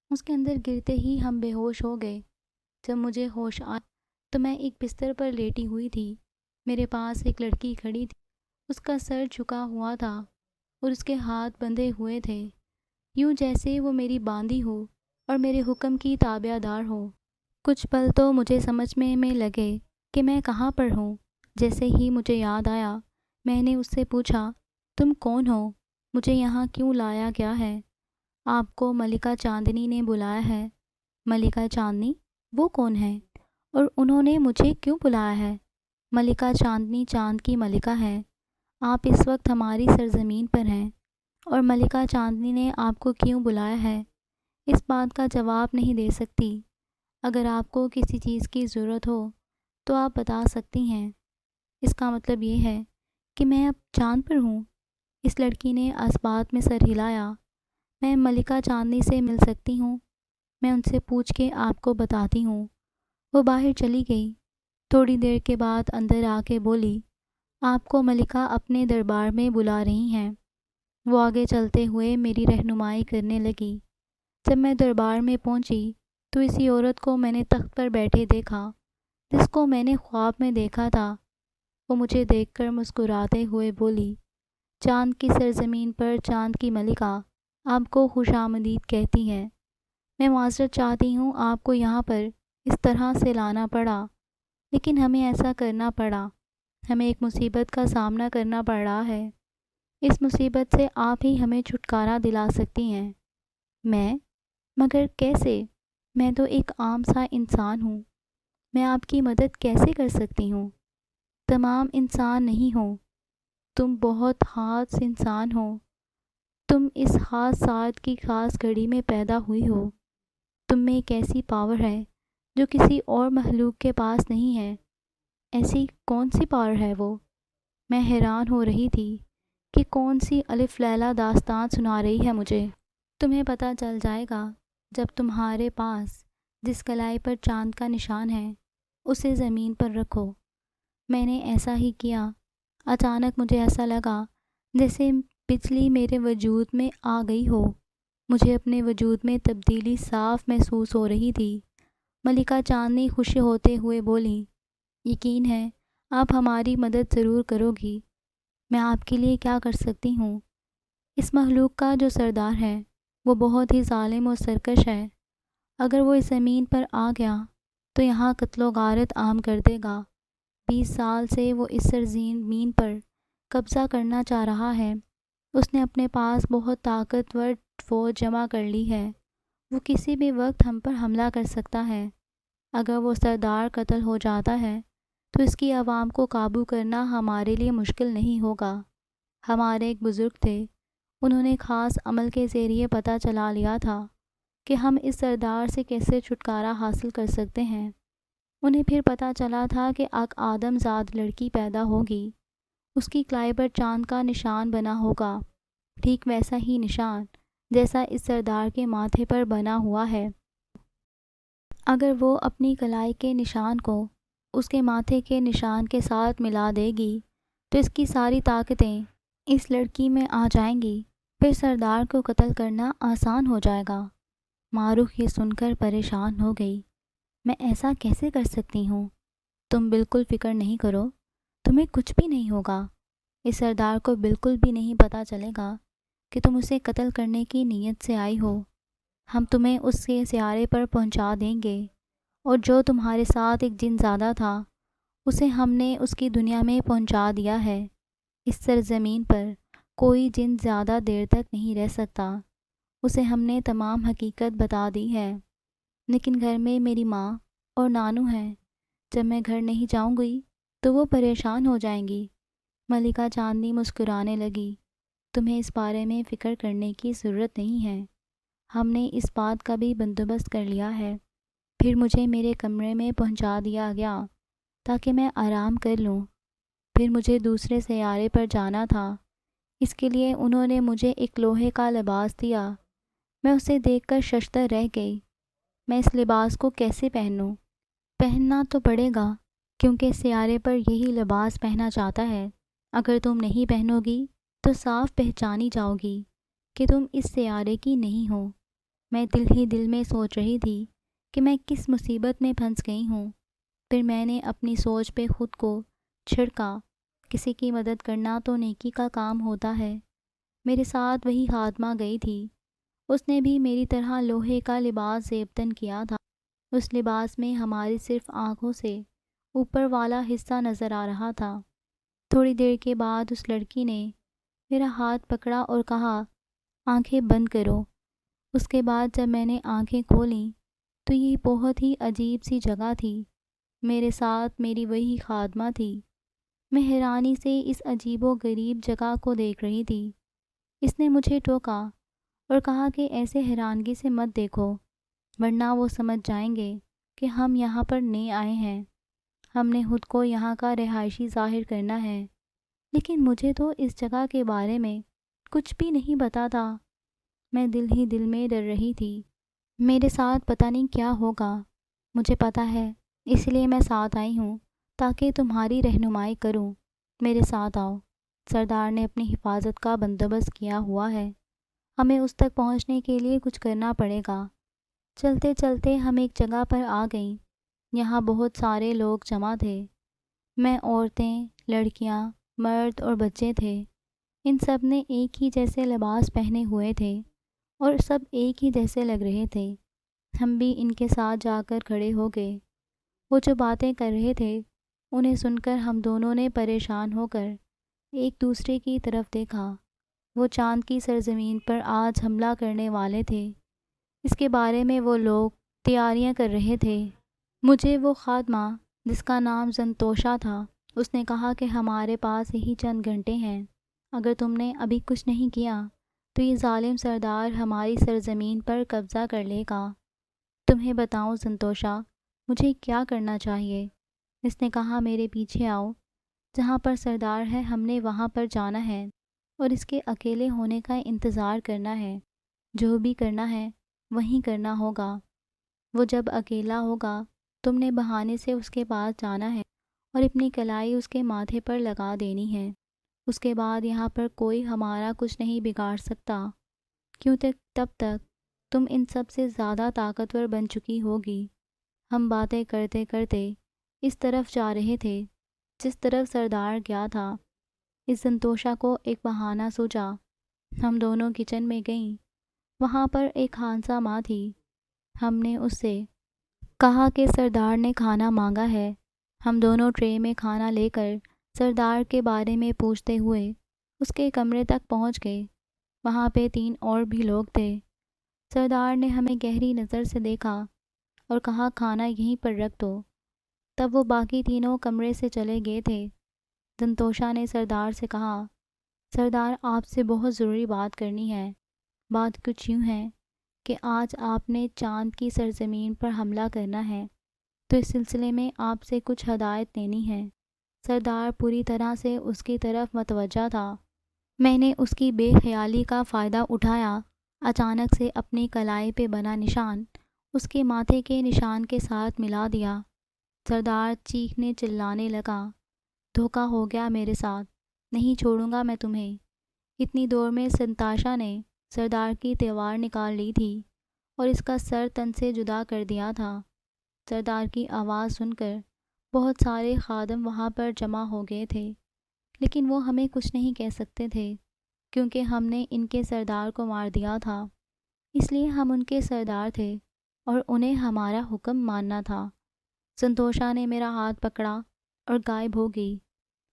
A: اس کے اندر گرتے ہی ہم بے ہوش ہو گئے۔ جب مجھے ہوش آیا تو میں ایک بستر پر لیٹی ہوئی تھی۔ میرے پاس ایک لڑکی کھڑی تھی۔ اس کا سر جھکا ہوا تھا اور اس کے ہاتھ بندھے ہوئے تھے، یوں جیسے وہ میری باندھی ہو اور میرے حکم کی تابع دار ہو۔ کچھ پل تو مجھے سمجھ میں لگے کہ میں کہاں پر ہوں۔ جیسے ہی مجھے یاد آیا میں نے اس سے پوچھا، تم کون ہو؟ مجھے یہاں کیوں لایا گیا ہے؟ آپ کو ملکہ چاندنی نے بلایا ہے۔ ملکہ چاندنی؟ وہ کون ہے اور انہوں نے مجھے کیوں بلایا ہے؟ ملکہ چاندنی چاند کی ملکہ ہے۔ آپ اس وقت ہماری سرزمین پر ہیں اور ملکہ چاندنی نے آپ کو کیوں بلایا ہے اس بات کا جواب نہیں دے سکتی۔ اگر آپ کو کسی چیز کی ضرورت ہو تو آپ بتا سکتی ہیں۔ اس کا مطلب یہ ہے کہ میں اب چاند پر ہوں۔ اس لڑکی نے اسبات میں سر ہلایا۔ میں ملکہ چاندنی سے مل سکتی ہوں؟ میں ان سے پوچھ کے آپ کو بتاتی ہوں۔ وہ باہر چلی گئی۔ تھوڑی دیر کے بعد اندر آ کے بولی، آپ کو ملکہ اپنے دربار میں بلا رہی ہیں۔ وہ آگے چلتے ہوئے میری رہنمائی کرنے لگی۔ جب میں دربار میں پہنچی تو اسی عورت کو میں نے تخت پر بیٹھے دیکھا جس کو میں نے خواب میں دیکھا تھا۔ وہ مجھے دیکھ کر مسکراتے ہوئے بولی، چاند کی سرزمین پر چاند کی ملکہ آپ کو خوش آمدید کہتی ہے۔ میں معذرت چاہتی ہوں آپ کو یہاں پر اس طرح سے لانا پڑا، لیکن ہمیں ایسا کرنا پڑا۔ ہمیں ایک مصیبت کا سامنا کرنا پڑ رہا ہے۔ اس مصیبت سے آپ ہی ہمیں چھٹکارا دلا سکتی ہیں۔ میں؟ مگر کیسے؟ میں تو ایک عام سا انسان ہوں۔ میں آپ کی مدد کیسے کر سکتی ہوں؟ تمام انسان نہیں ہوں۔ تم بہت خاص انسان ہو۔ تم اس خاص ساعت کی خاص گھڑی میں پیدا ہوئی ہو۔ تم میں ایک ایسی پاور ہے جو کسی اور مخلوق کے پاس نہیں ہے۔ ایسی کون سی پاور ہے وہ؟ میں حیران ہو رہی تھی کہ کون سی الف لیلا داستان سنا رہی ہے مجھے۔ تمہیں پتہ چل جائے گا جب تمہارے پاس جس کلائی پر چاند کا نشان ہے اسے زمین پر رکھو۔ میں نے ایسا ہی کیا۔ اچانک مجھے ایسا لگا جیسے بجلی میرے وجود میں آ گئی ہو۔ مجھے اپنے وجود میں تبدیلی صاف محسوس ہو رہی تھی۔ ملکہ چاندنی خوش ہوتے ہوئے بولی، یقین ہے آپ ہماری مدد ضرور کرو گی۔ میں آپ کے لیے کیا کر سکتی ہوں؟ اس مخلوق کا جو سردار ہے وہ بہت ہی ظالم و سرکش ہے۔ اگر وہ اس زمین پر آ گیا تو یہاں قتل و غارت عام کر دے گا۔ 20 سال سے وہ اس سرزمین پر قبضہ کرنا چاہ رہا ہے۔ اس نے اپنے پاس بہت طاقتور فوج جمع کر لی ہے۔ وہ کسی بھی وقت ہم پر حملہ کر سکتا ہے۔ اگر وہ سردار قتل ہو جاتا ہے تو اس کی عوام کو قابو کرنا ہمارے لیے مشکل نہیں ہوگا۔ ہمارے ایک بزرگ تھے، انہوں نے خاص عمل کے ذریعے پتہ چلا لیا تھا کہ ہم اس سردار سے کیسے چھٹکارا حاصل کر سکتے ہیں۔ انہیں پھر پتہ چلا تھا کہ آدم زاد لڑکی پیدا ہوگی، اس کی کلائی پر چاند کا نشان بنا ہوگا، ٹھیک ویسا ہی نشان جیسا اس سردار کے ماتھے پر بنا ہوا ہے۔ اگر وہ اپنی کلائی کے نشان کو اس کے ماتھے کے نشان کے ساتھ ملا دے گی تو اس کی ساری طاقتیں اس لڑکی میں آ جائیں گی، پھر سردار کو قتل کرنا آسان ہو جائے گا۔ معروف یہ سن کر پریشان ہو گئی۔ میں ایسا کیسے کر سکتی ہوں؟ تم بالکل فکر نہیں کرو، تمہیں کچھ بھی نہیں ہوگا۔ اس سردار کو بالکل بھی نہیں پتہ چلے گا کہ تم اسے قتل کرنے کی نیت سے آئی ہو۔ ہم تمہیں اس کے سیارے پر پہنچا دیں گے، اور جو تمہارے ساتھ ایک جن زادہ تھا اسے ہم نے اس کی دنیا میں پہنچا دیا ہے۔ اس سرزمین پر کوئی جن زیادہ دیر تک نہیں رہ سکتا، اسے ہم نے تمام حقیقت بتا دی ہے۔ لیکن گھر میں میری ماں اور نانو ہیں، جب میں گھر نہیں جاؤں گی تو وہ پریشان ہو جائیں گی۔ ملکہ چاندنی مسکرانے لگی۔ تمہیں اس بارے میں فکر کرنے کی ضرورت نہیں ہے، ہم نے اس بات کا بھی بندوبست کر لیا ہے۔ پھر مجھے میرے کمرے میں پہنچا دیا گیا تاکہ میں آرام کر لوں۔ پھر مجھے دوسرے سیارے پر جانا تھا، اس کے لیے انہوں نے مجھے ایک لوہے کا لباس دیا۔ میں اسے دیکھ کر ششدر رہ گئی۔ میں اس لباس کو کیسے پہنوں؟ پہننا تو پڑے گا، کیونکہ سیارے پر یہی لباس پہنا جاتا ہے۔ اگر تم نہیں پہنو گی تو صاف پہچانی جاؤ گی کہ تم اس سیارے کی نہیں ہو۔ میں دل ہی دل میں سوچ رہی تھی کہ میں کس مصیبت میں پھنس گئی ہوں۔ پھر میں نے اپنی سوچ پہ خود کو چھڑکا، کسی کی مدد کرنا تو نیکی کا کام ہوتا ہے۔ میرے ساتھ وہی خادمہ گئی تھی، اس نے بھی میری طرح لوہے کا لباس زیبتن کیا تھا۔ اس لباس میں ہماری صرف آنکھوں سے اوپر والا حصہ نظر آ رہا تھا۔ تھوڑی دیر کے بعد اس لڑکی نے میرا ہاتھ پکڑا اور کہا، آنکھیں بند کرو۔ اس کے بعد جب میں نے آنکھیں کھولیں تو یہ بہت ہی عجیب سی جگہ تھی۔ میرے ساتھ میری وہی خادمہ تھی۔ میں حیرانی سے اس عجیب و غریب جگہ کو دیکھ رہی تھی۔ اس نے مجھے ٹوکا اور کہا کہ ایسے حیرانگی سے مت دیکھو، ورنہ وہ سمجھ جائیں گے کہ ہم یہاں پر نئے آئے ہیں۔ ہم نے خود کو یہاں کا رہائشی ظاہر کرنا ہے۔ لیکن مجھے تو اس جگہ کے بارے میں کچھ بھی نہیں پتا تھا۔ میں دل ہی دل میں ڈر رہی تھی، میرے ساتھ پتہ نہیں کیا ہوگا۔ مجھے پتہ ہے، اس لیے میں ساتھ آئی ہوں تاکہ تمہاری رہنمائی کروں۔ میرے ساتھ آؤ، سردار نے اپنی حفاظت کا بندوبست کیا ہوا ہے، ہمیں اس تک پہنچنے کے لیے کچھ کرنا پڑے گا۔ چلتے چلتے ہم ایک جگہ پر آ گئیں۔ یہاں بہت سارے لوگ جمع تھے۔ میں عورتیں، لڑکیاں، مرد اور بچے تھے۔ ان سب نے ایک ہی جیسے لباس پہنے ہوئے تھے اور سب ایک ہی جیسے لگ رہے تھے۔ ہم بھی ان کے ساتھ جا کر کھڑے ہو گئے۔ وہ جو باتیں کر رہے تھے انہیں سن کر ہم دونوں نے پریشان ہو کر ایک دوسرے کی طرف دیکھا۔ وہ چاند کی سرزمین پر آج حملہ کرنے والے تھے، اس کے بارے میں وہ لوگ تیاریاں کر رہے تھے۔ مجھے وہ خادمہ جس کا نام زنتوشا تھا، اس نے کہا کہ ہمارے پاس یہی چند گھنٹے ہیں، اگر تم نے ابھی کچھ نہیں کیا تو یہ ظالم سردار ہماری سرزمین پر قبضہ کر لے گا۔ تمہیں بتاؤں زنتوشا، مجھے کیا کرنا چاہیے؟ اس نے کہا، میرے پیچھے آؤ، جہاں پر سردار ہے ہم نے وہاں پر جانا ہے اور اس کے اکیلے ہونے کا انتظار کرنا ہے۔ جو بھی کرنا ہے وہیں کرنا ہوگا۔ وہ جب اکیلا ہوگا تم نے بہانے سے اس کے پاس جانا ہے اور اپنی کلائی اس کے ماتھے پر لگا دینی ہے۔ اس کے بعد یہاں پر کوئی ہمارا کچھ نہیں بگاڑ سکتا، تب تک تم ان سب سے زیادہ طاقتور بن چکی ہوگی۔ ہم باتیں کرتے کرتے اس طرف جا رہے تھے جس طرف سردار گیا تھا۔ اس زنتوشا کو ایک بہانہ سوجا۔ ہم دونوں کچن میں گئیں۔ وہاں پر ایک خانسا ماں تھی۔ ہم نے اس سے کہا کہ سردار نے کھانا مانگا ہے۔ ہم دونوں ٹرے میں کھانا لے کر سردار کے بارے میں پوچھتے ہوئے اس کے کمرے تک پہنچ گئے۔ وہاں پہ 3 اور بھی لوگ تھے۔ سردار نے ہمیں گہری نظر سے دیکھا اور کہا، کھانا یہیں پر رکھ دو۔ تب وہ باقی تینوں کمرے سے چلے گئے تھے۔ زنتوشا نے سردار سے کہا، سردار آپ سے بہت ضروری بات کرنی ہے۔ بات کچھ یوں ہے کہ آج آپ نے چاند کی سرزمین پر حملہ کرنا ہے، تو اس سلسلے میں آپ سے کچھ ہدایت لینی ہے۔ سردار پوری طرح سے اس کی طرف متوجہ تھا۔ میں نے اس کی بے خیالی کا فائدہ اٹھایا، اچانک سے اپنی کلائی پہ بنا نشان اس کے ماتھے کے نشان کے ساتھ ملا دیا۔ سردار چیخنے چلانے لگا، دھوکا ہو گیا میرے ساتھ، نہیں چھوڑوں گا میں تمہیں۔ اتنی دور میں زنتوشا نے سردار کی تلوار نکال لی تھی اور اس کا سر تن سے جدا کر دیا تھا۔ سردار کی آواز سن کر بہت سارے خادم وہاں پر جمع ہو گئے تھے لیکن وہ ہمیں کچھ نہیں کہہ سکتے تھے کیونکہ ہم نے ان کے سردار کو مار دیا تھا، اس لیے ہم ان کے سردار تھے اور انہیں ہمارا حکم ماننا تھا۔ سنتوشا نے میرا ہاتھ پکڑا اور غائب ہو گئی۔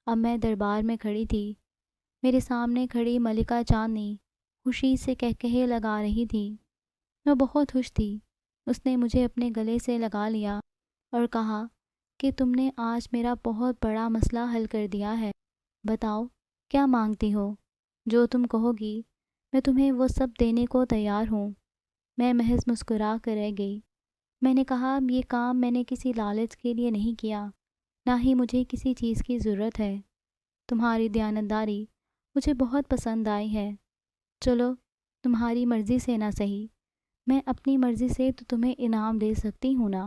A: اب میں دربار میں کھڑی تھی۔ میرے سامنے کھڑی ملکہ چاندنی خوشی سے کہکہے لگا رہی تھی۔ میں بہت خوش تھی۔ اس نے مجھے اپنے گلے سے لگا لیا اور کہا کہ تم نے آج میرا بہت بڑا مسئلہ حل کر دیا ہے۔ بتاؤ کیا مانگتی ہو؟ جو تم کہو گی میں تمہیں وہ سب دینے کو تیار ہوں۔ میں محض مسکرا کر رہ گئی۔ میں نے کہا یہ کام میں نے کسی لالچ کے لیے نہیں کیا، نہ ہی مجھے کسی چیز کی ضرورت ہے۔ تمہاری دیانتداری مجھے بہت پسند آئی ہے۔ چلو تمہاری مرضی سے نہ صحیح، میں اپنی مرضی سے تو تمہیں انعام دے سکتی ہوں نا۔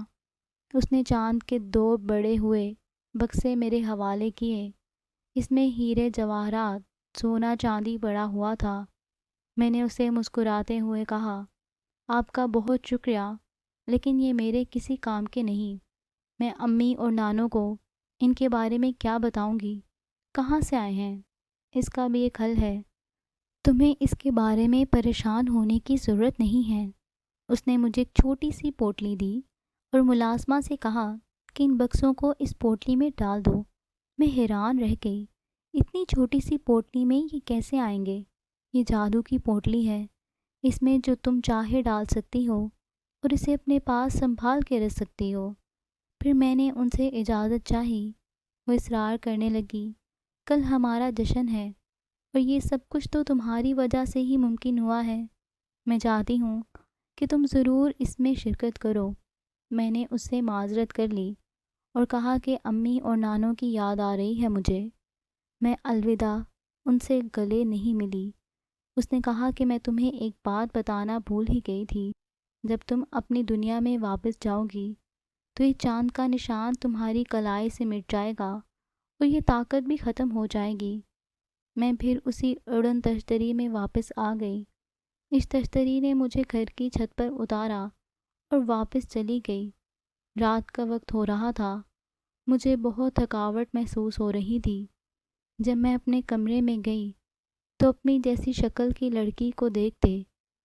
A: اس نے چاند کے 2 بڑے ہوئے بکسے میرے حوالے کیے۔ اس میں ہیرے جواہرات، سونا چاندی پڑا ہوا تھا۔ میں نے اسے مسکراتے ہوئے کہا آپ کا بہت شکریہ، لیکن یہ میرے کسی کام کے نہیں۔ میں امی اور نانوں کو ان کے بارے میں کیا بتاؤں گی؟ کہاں سے آئے ہیں؟ اس کا بھی ایک حل ہے۔ تمہیں اس کے بارے میں پریشان ہونے کی ضرورت نہیں ہے۔ اس نے مجھے ایک چھوٹی سی پوٹلی دی اور ملازمہ سے کہا کہ ان بکسوں کو اس پوٹلی میں ڈال دو۔ میں حیران رہ گئی، اتنی چھوٹی سی پوٹلی میں یہ کیسے آئیں گے؟ یہ جادو کی پوٹلی ہے، اس میں جو تم چاہے ڈال سکتی ہو اور اسے اپنے پاس سنبھال کے رکھ سکتی ہو۔ پھر میں نے ان سے اجازت چاہی۔ وہ اصرار کرنے لگی کل ہمارا جشن ہے اور یہ سب کچھ تو تمہاری وجہ سے ہی ممکن ہوا ہے۔ میں چاہتی ہوں کہ تم ضرور اس میں شرکت کرو۔ میں نے اس سے معذرت کر لی اور کہا کہ امی اور نانوں کی یاد آ رہی ہے مجھے۔ میں الوداع ان سے گلے نہیں ملی۔ اس نے کہا کہ میں تمہیں ایک بات بتانا بھول ہی گئی تھی، جب تم اپنی دنیا میں واپس جاؤ گی تو یہ چاند کا نشان تمہاری کلائی سے مٹ جائے گا اور یہ طاقت بھی ختم ہو جائے گی۔ میں پھر اسی اڑن تشتری میں واپس آ گئی۔ اس تشتری نے مجھے گھر کی چھت پر اتارا اور واپس چلی گئی۔ رات کا وقت ہو رہا تھا۔ مجھے بہت تھکاوٹ محسوس ہو رہی تھی۔ جب میں اپنے کمرے میں گئی تو اپنی جیسی شکل کی لڑکی کو دیکھتے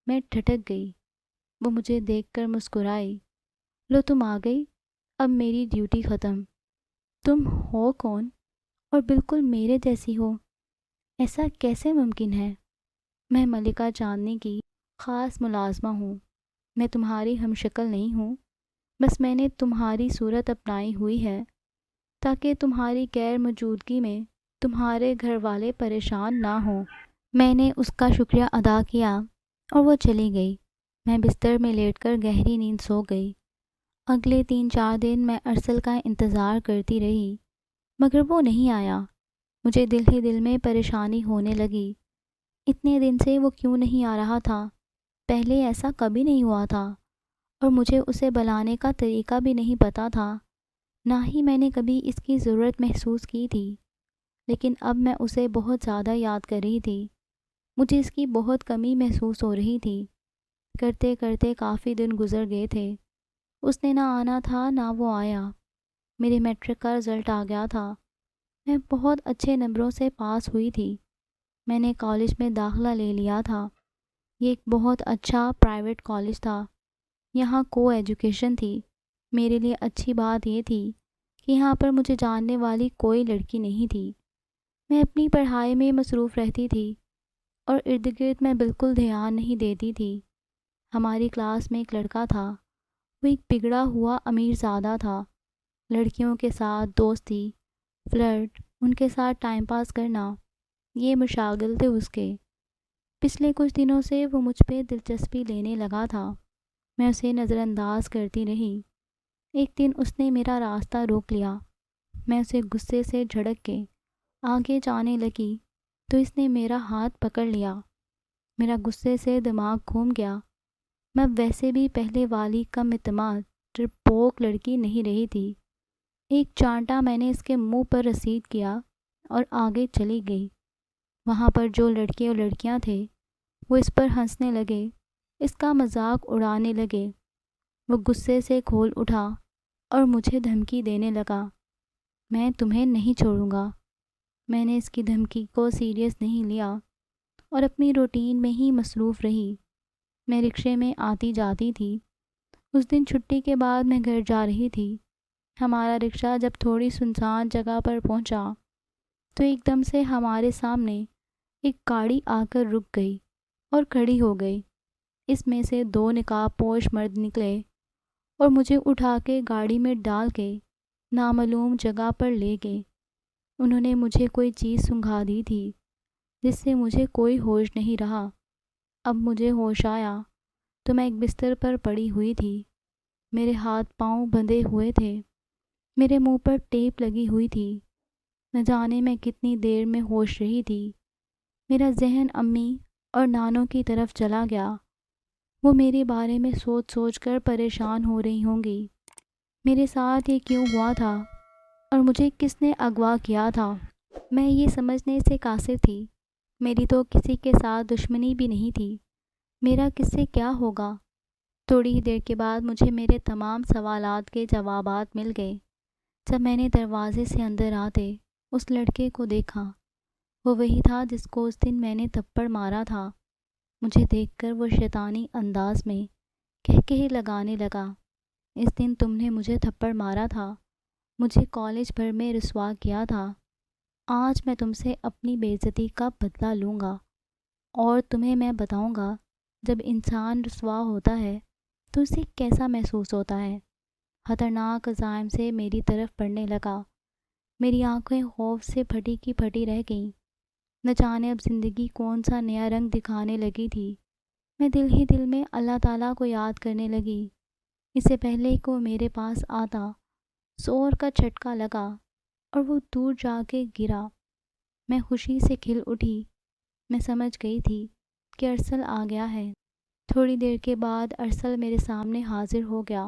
A: میں ٹھٹک گئی۔ وہ مجھے دیکھ کر مسکرائی۔ لو تم آ گئی، اب میری ڈیوٹی ختم۔ تم ہو کون اور بالکل میرے جیسی ہو؟ ایسا کیسے ممکن ہے؟ میں ملکہ چاندنی کی خاص ملازمہ ہوں۔ میں تمہاری ہم شکل نہیں ہوں، بس میں نے تمہاری صورت اپنائی ہوئی ہے تاکہ تمہاری غیر موجودگی میں تمہارے گھر والے پریشان نہ ہوں۔ میں نے اس کا شکریہ ادا کیا اور وہ چلی گئی۔ میں بستر میں لیٹ کر گہری نیند سو گئی۔ اگلے 3-4 دن میں ارسل کا انتظار کرتی رہی، مگر وہ نہیں آیا۔ مجھے دل ہی دل میں پریشانی ہونے لگی۔ اتنے دن سے وہ کیوں نہیں آ رہا تھا؟ پہلے ایسا کبھی نہیں ہوا تھا اور مجھے اسے بلانے کا طریقہ بھی نہیں پتہ تھا، نہ ہی میں نے کبھی اس کی ضرورت محسوس کی تھی۔ لیکن اب میں اسے بہت زیادہ یاد کر رہی تھی۔ مجھے اس کی بہت کمی محسوس ہو رہی تھی۔ کرتے کرتے کافی دن گزر گئے تھے۔ اس نے نہ آنا تھا نہ وہ آیا۔ میرے میٹرک کا رزلٹ آ گیا تھا۔ میں بہت اچھے نمبروں سے پاس ہوئی تھی۔ میں نے کالج میں داخلہ لے لیا تھا۔ یہ ایک بہت اچھا پرائیویٹ کالج تھا۔ یہاں کو ایجوکیشن تھی۔ میرے لیے اچھی بات یہ تھی کہ یہاں پر مجھے جاننے والی کوئی لڑکی نہیں تھی۔ میں اپنی پڑھائی میں مصروف رہتی تھی اور ارد گرد میں بالکل دھیان نہیں دیتی تھی۔ ہماری کلاس میں ایک لڑکا تھا۔ وہ ایک بگڑا ہوا امیر زادہ تھا۔ لڑکیوں کے ساتھ دوستی، فلرٹ، ان کے ساتھ ٹائم پاس کرنا، یہ مشاغل تھے اس کے۔ پچھلے کچھ دنوں سے وہ مجھ پہ دلچسپی لینے لگا تھا۔ میں اسے نظر انداز کرتی رہی۔ ایک دن اس نے میرا راستہ روک لیا۔ میں اسے غصے سے جھڑک کے آگے جانے لگی تو اس نے میرا ہاتھ پکڑ لیا۔ میرا غصے سے دماغ گھوم گیا۔ میں ویسے بھی پہلے والی کم اعتماد ڈرپوک لڑکی نہیں رہی تھی۔ ایک چانٹا میں نے اس کے منہ پر رسید کیا اور آگے چلی گئی۔ وہاں پر جو لڑکے اور لڑکیاں تھے وہ اس پر ہنسنے لگے، اس کا مذاق اڑانے لگے۔ وہ غصے سے کھول اٹھا اور مجھے دھمکی دینے لگا، میں تمہیں نہیں چھوڑوں گا، میں نے اس کی دھمکی کو سیریس نہیں لیا اور اپنی روٹین میں ہی مصروف رہی۔ میں رکشے میں آتی جاتی تھی۔ اس دن چھٹی کے بعد میں گھر جا رہی تھی۔ ہمارا رکشہ جب تھوڑی سنسان جگہ پر پہنچا تو ایک دم سے ہمارے سامنے ایک گاڑی آ کر رک گئی اور کھڑی ہو گئی۔ اس میں سے 2 نقاب پوش مرد نکلے اور مجھے اٹھا کے گاڑی میں ڈال کے نامعلوم جگہ پر لے گئے۔ انہوں نے مجھے کوئی چیز سنگھا دی تھی جس سے مجھے کوئی ہوش نہیں رہا۔ اب مجھے ہوش آیا تو میں ایک بستر پر پڑی ہوئی تھی۔ میرے ہاتھ پاؤں بندھے ہوئے تھے، میرے منہ پر ٹیپ لگی ہوئی تھی۔ نہ جانے میں کتنی دیر میں ہوش رہی تھی۔ میرا ذہن امی اور نانوں کی طرف چلا گیا۔ وہ میرے بارے میں سوچ سوچ کر پریشان ہو رہی ہوں گی۔ میرے ساتھ یہ کیوں ہوا تھا اور مجھے کس نے اغوا کیا تھا؟ میں یہ سمجھنے سے قاصر تھی۔ میری تو کسی کے ساتھ دشمنی بھی نہیں تھی۔ میرا کس سے کیا ہوگا؟ تھوڑی ہی دیر کے بعد مجھے میرے تمام سوالات کے جوابات مل گئے۔ جب میں نے دروازے سے اندر آتے اس لڑکے کو دیکھا، وہ وہی تھا جس کو اس دن میں نے تھپڑ مارا تھا۔ مجھے دیکھ کر وہ شیطانی انداز میں کہکہے لگانے لگا، اس دن تم نے مجھے تھپڑ مارا تھا، مجھے کالج بھر میں رسوا کیا تھا۔ آج میں تم سے اپنی بے عزتی کا بدلہ لوں گا اور تمہیں میں بتاؤں گا جب انسان رسوا ہوتا ہے تو اسے کیسا محسوس ہوتا ہے۔ خطرناک عزائم سے میری طرف بڑھنے لگا۔ میری آنکھیں خوف سے پھٹی کی پھٹی رہ گئیں۔ نہ جانے اب زندگی کون سا نیا رنگ دکھانے لگی تھی۔ میں دل ہی دل میں اللہ تعالیٰ کو یاد کرنے لگی۔ اس سے پہلے کہ وہ میرے پاس آتا، زور کا جھٹکا لگا اور وہ دور جا کے گرا۔ میں خوشی سے کھل اٹھی۔ میں سمجھ گئی تھی کہ ارسل آ گیا ہے۔ تھوڑی دیر کے بعد ارسل میرے سامنے حاضر ہو گیا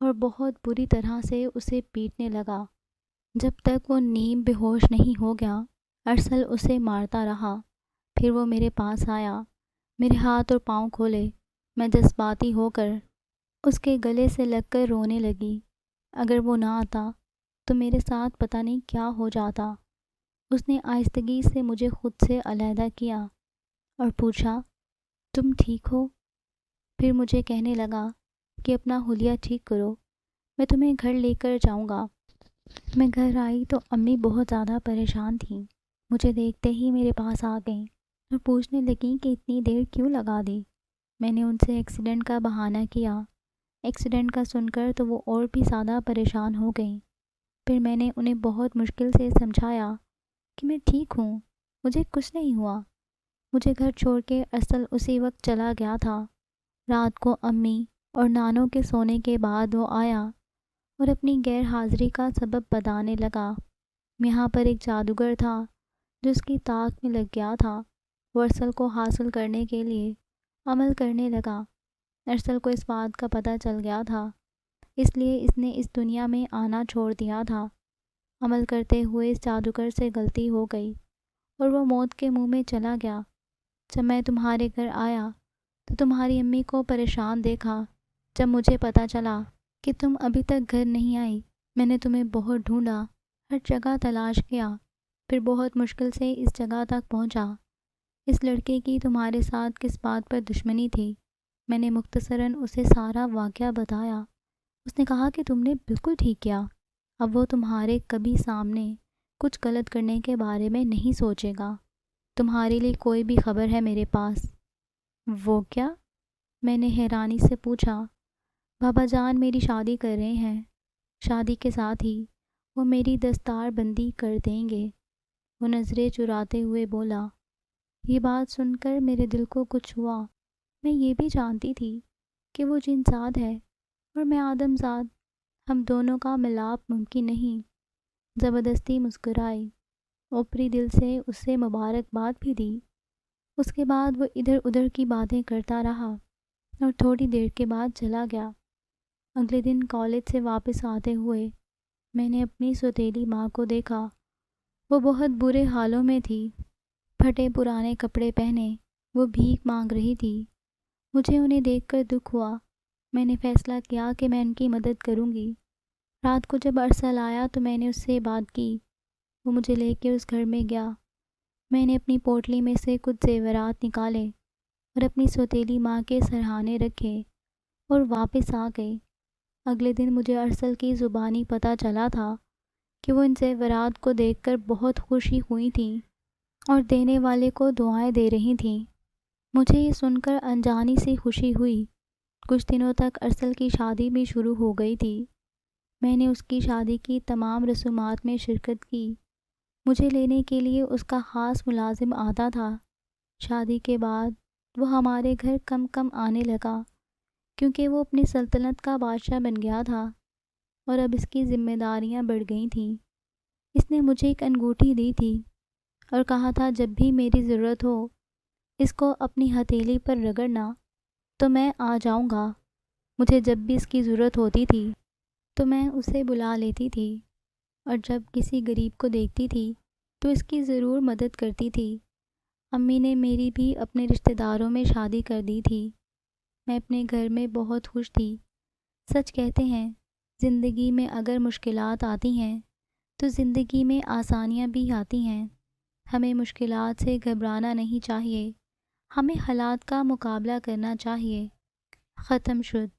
A: اور بہت بری طرح سے اسے پیٹنے لگا۔ جب تک وہ نیم بے ہوش نہیں ہو گیا ارسل اسے مارتا رہا۔ پھر وہ میرے پاس آیا، میرے ہاتھ اور پاؤں کھولے۔ میں جذباتی ہو کر اس کے گلے سے لگ کر رونے لگی۔ اگر وہ نہ آتا تو میرے ساتھ پتہ نہیں کیا ہو جاتا۔ اس نے آہستگی سے مجھے خود سے علیحدہ کیا اور پوچھا، تم ٹھیک ہو؟ پھر مجھے کہنے لگا کہ اپنا حلیہ ٹھیک کرو، میں تمہیں گھر لے کر جاؤں گا۔ میں گھر آئی تو امی بہت زیادہ پریشان تھیں۔ مجھے دیکھتے ہی میرے پاس آ گئیں اور پوچھنے لگیں کہ اتنی دیر کیوں لگا دی۔ میں نے ان سے ایکسیڈنٹ کا بہانہ کیا۔ ایکسیڈنٹ کا سن کر تو وہ اور بھی زیادہ پریشان ہو گئیں۔ پھر میں نے انہیں بہت مشکل سے سمجھایا کہ میں ٹھیک ہوں، مجھے کچھ نہیں ہوا۔ مجھے گھر چھوڑ کے ارسل اسی وقت چلا گیا تھا۔ رات کو امی اور نانوں کے سونے کے بعد وہ آیا اور اپنی غیر حاضری کا سبب بتانے لگا۔ یہاں پر ایک جادوگر تھا جو اس کی طاق میں لگ گیا تھا۔ وہ ارسل کو حاصل کرنے کے لیے عمل کرنے لگا۔ ارسل کو اس بات کا پتہ چل گیا تھا، اس لیے اس نے اس دنیا میں آنا چھوڑ دیا تھا۔ عمل کرتے ہوئے اس جادوگر سے غلطی ہو گئی اور وہ موت کے منہ میں چلا گیا۔ جب میں تمہارے گھر آیا تو تمہاری امی کو پریشان دیکھا۔ جب مجھے پتہ چلا کہ تم ابھی تک گھر نہیں آئی، میں نے تمہیں بہت ڈھونڈا، ہر جگہ تلاش کیا، پھر بہت مشکل سے اس جگہ تک پہنچا۔ اس لڑکے کی تمہارے ساتھ کس بات پر دشمنی تھی؟ میں نے مختصراً اسے سارا واقعہ بتایا۔ اس نے کہا کہ تم نے بالکل ٹھیک کیا، اب وہ تمہارے کبھی سامنے کچھ غلط کرنے کے بارے میں نہیں سوچے گا۔ تمہارے لیے کوئی بھی خبر ہے میرے پاس؟ وہ کیا؟ میں نے حیرانی سے پوچھا۔ بابا جان میری شادی کر رہے ہیں، شادی کے ساتھ ہی وہ میری دستار بندی کر دیں گے۔ وہ نظریں چراتے ہوئے بولا۔ یہ بات سن کر میرے دل کو کچھ ہوا۔ میں یہ بھی جانتی تھی کہ وہ جن زاد ہے اور میں آدم زاد، ہم دونوں کا ملاپ ممکن نہیں۔ زبردستی مسکرائی، اوپری دل سے اسے مبارکباد بھی دی۔ اس کے بعد وہ ادھر ادھر کی باتیں کرتا رہا اور تھوڑی دیر کے بعد چلا گیا۔ اگلے دن کالج سے واپس آتے ہوئے میں نے اپنی سوتیلی ماں کو دیکھا۔ وہ بہت برے حالوں میں تھی، پھٹے پرانے کپڑے پہنے وہ بھیک مانگ رہی تھی۔ مجھے انہیں دیکھ کر دکھ ہوا۔ میں نے فیصلہ کیا کہ میں ان کی مدد کروں گی۔ رات کو جب ارسل آیا تو میں نے اس سے بات کی۔ وہ مجھے لے کے اس گھر میں گیا۔ میں نے اپنی پوٹلی میں سے کچھ زیورات نکالے اور اپنی سوتیلی ماں کے سرہانے رکھے اور واپس آ گئی۔ اگلے دن مجھے ارسل کی زبانی پتہ چلا تھا کہ وہ ان زیورات کو دیکھ کر بہت خوشی ہوئی تھیں اور دینے والے کو دعائیں دے رہی تھیں۔ مجھے یہ سن کر انجانی سی خوشی ہوئی۔ کچھ دنوں تک ارسل کی شادی بھی شروع ہو گئی تھی۔ میں نے اس کی شادی کی تمام رسومات میں شرکت کی۔ مجھے لینے کے لیے اس کا خاص ملازم آتا تھا۔ شادی کے بعد وہ ہمارے گھر کم کم آنے لگا کیونکہ وہ اپنی سلطنت کا بادشاہ بن گیا تھا اور اب اس کی ذمہ داریاں بڑھ گئی تھیں۔ اس نے مجھے ایک انگوٹھی دی تھی اور کہا تھا جب بھی میری ضرورت ہو اس کو اپنی ہتھیلی پر رگڑنا تو میں آ جاؤں گا۔ مجھے جب بھی اس کی ضرورت ہوتی تھی تو میں اسے بلا لیتی تھی اور جب کسی غریب کو دیکھتی تھی تو اس کی ضرور مدد کرتی تھی۔ امی نے میری بھی اپنے رشتہ داروں میں شادی کر دی تھی۔ میں اپنے گھر میں بہت خوش تھی۔ سچ کہتے ہیں زندگی میں اگر مشکلات آتی ہیں تو زندگی میں آسانیاں بھی آتی ہیں۔ ہمیں مشکلات سے گھبرانا نہیں چاہیے، ہمیں حالات کا مقابلہ کرنا چاہیے۔ ختم شد۔